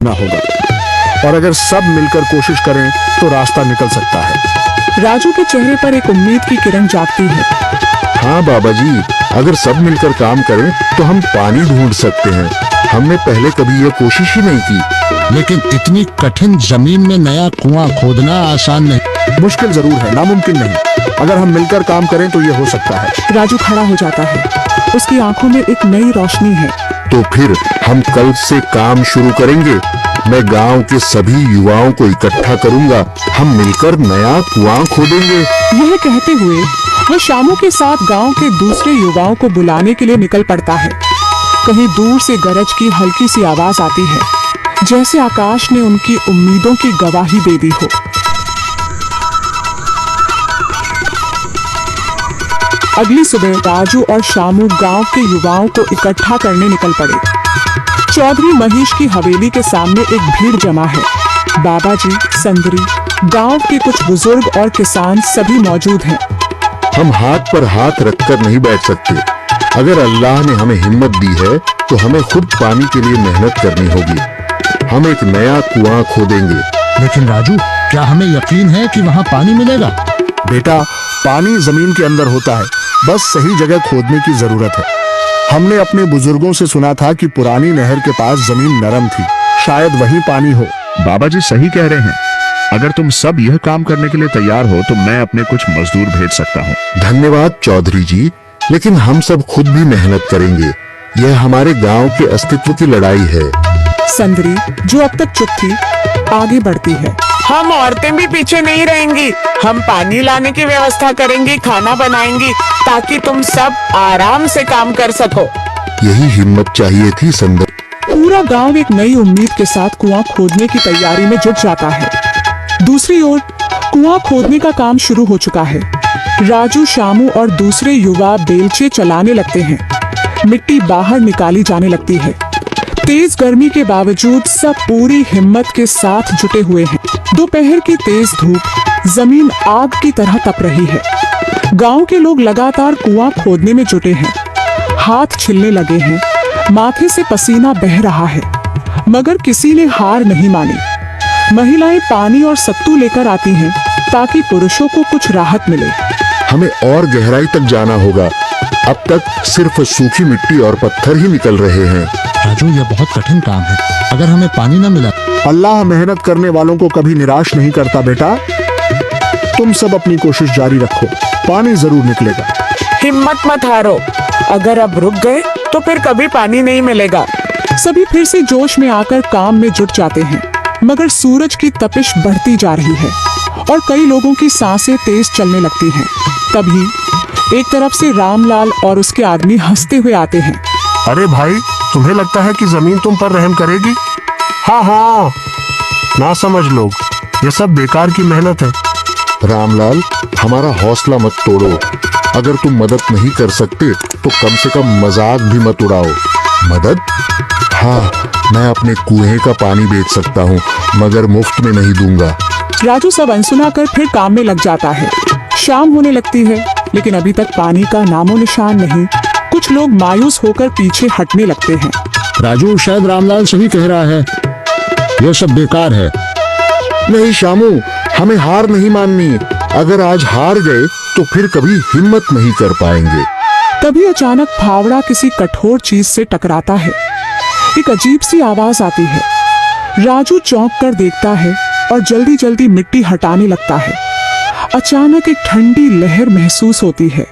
ना होगा और अगर सब मिलकर कोशिश करें तो रास्ता निकल सकता है। राजू के चेहरे पर एक उम्मीद की किरण जागती है। हाँ बाबा जी, अगर सब मिलकर काम करें तो हम पानी ढूंढ सकते हैं। हमने पहले कभी ये कोशिश ही नहीं की। लेकिन इतनी कठिन जमीन में नया कुआं खोदना आसान नहीं। मुश्किल जरूर है, नामुमकिन नहीं। अगर हम मिलकर काम करें तो ये हो सकता है। राजू खड़ा हो जाता है, उसकी आंखों में एक नई रोशनी है। तो फिर हम कल से काम शुरू करेंगे। मैं गांव के सभी युवाओं को इकट्ठा करूंगा, हम मिलकर नया कुआं खोदेंगे। यह कहते हुए वह शामू के साथ गांव के दूसरे युवाओं को बुलाने के लिए निकल पड़ता है। कहीं दूर से गरज की हल्की सी आवाज आती है, जैसे आकाश ने उनकी उम्मीदों की गवाही दे दी हो। अगली सुबह राजू और शामू गांव के युवाओं को इकट्ठा करने निकल पड़े। चौधरी महेश की हवेली के सामने एक भीड़ जमा है। बाबा जी, संदरी, गांव के कुछ बुजुर्ग और किसान सभी मौजूद हैं। हम हाथ पर हाथ रखकर नहीं बैठ सकते। अगर अल्लाह ने हमें हिम्मत दी है तो हमें खुद पानी के लिए मेहनत करनी होगी। हम एक नया कुआं खोदेंगे। लेकिन राजू, क्या हमें यकीन है कि वहाँ पानी मिलेगा? बेटा, पानी जमीन के अंदर होता है, बस सही जगह खोदने की जरूरत है। हमने अपने बुजुर्गों से सुना था कि पुरानी नहर के पास जमीन नरम थी, शायद वहीं पानी हो। बाबा जी सही कह रहे हैं। अगर तुम सब यह काम करने के लिए तैयार हो तो मैं अपने कुछ मजदूर भेज सकता हूँ। धन्यवाद चौधरी जी, लेकिन हम सब खुद भी मेहनत करेंगे। यह हमारे गांव के अस्तित्व की लड़ाई है। संदरी, जो अब तक चुप थी, आगे बढ़ती है। हम औरतें भी पीछे नहीं रहेंगी। हम पानी लाने की व्यवस्था करेंगी, खाना बनाएंगी, ताकि तुम सब आराम से काम कर सको। यही हिम्मत चाहिए थी संदर। पूरा गांव एक नई उम्मीद के साथ कुआं खोदने की तैयारी में जुट जाता है। दूसरी ओर कुआं खोदने का काम शुरू हो चुका है। राजू, शामू और दूसरे युवा बेलचे चलाने लगते हैं। मिट्टी बाहर निकाली जाने लगती है। तेज गर्मी के बावजूद सब पूरी हिम्मत के साथ जुटे हुए हैं। दोपहर की तेज धूप जमीन आग की तरह तप रही है। गांव के लोग लगातार कुआं खोदने में जुटे हैं। हाथ छिलने लगे हैं, माथे से पसीना बह रहा है, मगर किसी ने हार नहीं मानी। महिलाएं पानी और सत्तू लेकर आती हैं ताकि पुरुषों को कुछ राहत मिले। हमें और गहराई तक जाना होगा। अब तक सिर्फ सूखी मिट्टी और पत्थर ही निकल रहे हैं। राजू, यह बहुत कठिन काम है। अगर हमें पानी न मिला। अल्लाह मेहनत करने वालों को कभी निराश नहीं करता बेटा। तुम सब अपनी कोशिश जारी रखो, पानी जरूर निकलेगा। हिम्मत मत हारो। अगर अब रुक गए तो फिर कभी पानी नहीं मिलेगा। सभी फिर से जोश में आकर काम में जुट जाते हैं, मगर सूरज की तपिश बढ़ती जा रही है और कई लोगों की सांसें तेज चलने लगती हैं। तभी एक तरफ से रामलाल और उसके आदमी हंसते हुए आते हैं। अरे भाई, तुम्हें लगता है कि जमीन तुम पर रहम करेगी? हाँ हाँ, ना समझ लोग, ये सब बेकार की मेहनत है। रामलाल, हमारा हौसला मत तोड़ो। अगर तुम मदद नहीं कर सकते तो कम से कम मजाक भी मत उड़ाओ। मदद? हाँ, मैं अपने कुएं का पानी बेच सकता हूँ, मगर मुफ्त में नहीं दूंगा। राजू सब अनसुना कर फिर काम में लग जाता है। शाम होने लगती है, लेकिन अभी तक पानी का नामो निशान नहीं। कुछ लोग मायूस होकर पीछे हटने लगते हैं। राजू, शायद रामलाल सही कह रहा है, यह सब बेकार है। नहीं शामू, हमें हार नहीं माननी। अगर आज हार गए तो फिर कभी हिम्मत नहीं कर पाएंगे। तभी अचानक फावड़ा किसी कठोर चीज से टकराता है। एक अजीब सी आवाज आती है। राजू चौंक कर देखता है और जल्दी जल्दी मिट्टी हटाने लगता है। अचानक एक ठंडी लहर महसूस होती है।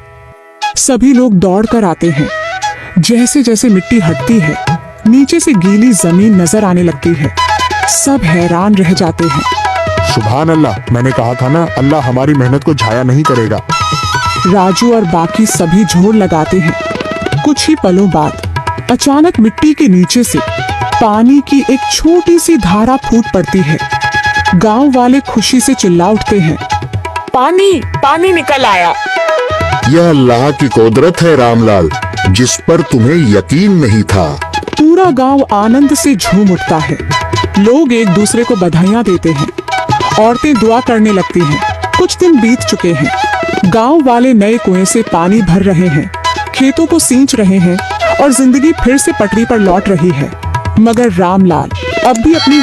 सभी लोग दौड़कर आते हैं। जैसे जैसे मिट्टी हटती है, नीचे से गीली जमीन नजर आने लगती है। सब हैरान रह जाते हैं। सुभान अल्लाह, मैंने कहा था ना, अल्लाह हमारी मेहनत को जाया नहीं करेगा। राजू और बाकी सभी जोर लगाते हैं। कुछ ही पलों बाद अचानक मिट्टी के नीचे से पानी की एक छोटी सी धारा फूट पड़ती है। गांव वाले खुशी से चिल्ला उठते हैं। पानी पानी निकल आया। यह अल्लाह की कुदरत है रामलाल, जिस पर तुम्हें यकीन नहीं था। पूरा गांव आनंद से झूम उठता है। लोग एक दूसरे को बधाइयां देते हैं। औरतें दुआ करने लगती हैं। कुछ दिन बीत चुके हैं। गांव वाले नए कुएं से पानी भर रहे हैं, खेतों को सींच रहे हैं और जिंदगी फिर से पटरी पर लौट रही है। मगर रामलाल अब भी अपनी